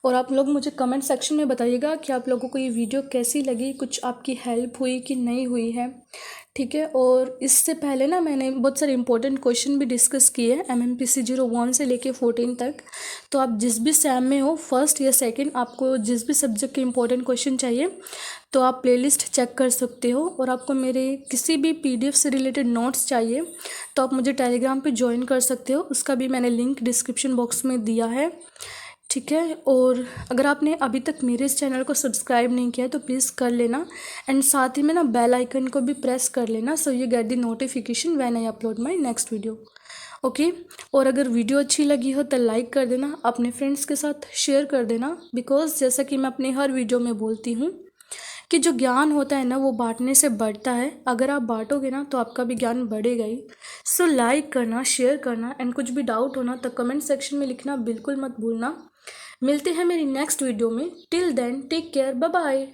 और आप लोग मुझे कमेंट सेक्शन में बताइएगा कि आप लोगों को ये वीडियो कैसी लगी, कुछ आपकी हेल्प हुई कि नहीं हुई है, ठीक है। और इससे पहले ना मैंने बहुत सारे इंपॉर्टेंट क्वेश्चन भी डिस्कस किए हैं MMPC 01 से लेके 14 तक। तो आप जिस भी सैम में हो, फर्स्ट या सेकंड, आपको जिस भी सब्जेक्ट के इंपॉर्टेंट क्वेश्चन चाहिए तो आप प्लेलिस्ट चेक कर सकते हो। और आपको मेरे किसी भी PDF से रिलेटेड नोट्स चाहिए तो आप मुझे टेलीग्राम पे ज्वाइन कर सकते हो, उसका भी मैंने लिंक डिस्क्रिप्शन बॉक्स में दिया है, ठीक है। और अगर आपने अभी तक मेरे इस चैनल को सब्सक्राइब नहीं किया है तो प्लीज़ कर लेना एंड साथ ही में ना बेल आइकन को भी प्रेस कर लेना so you get the notification when I upload my next video. Okay. और अगर वीडियो अच्छी लगी हो तो लाइक कर देना, अपने फ्रेंड्स के साथ शेयर कर देना, बिकॉज जैसा कि मैं अपनी हर वीडियो में बोलती हूँ कि जो ज्ञान होता है ना वो बांटने से बढ़ता है। अगर आप बांटोगे ना तो आपका भी ज्ञान बढ़ेगा ही। सो लाइक करना, शेयर करना, एंड कुछ भी डाउट होना तो कमेंट सेक्शन में लिखना बिल्कुल मत भूलना। मिलते हैं मेरी नेक्स्ट वीडियो में। Till then take care, bye bye.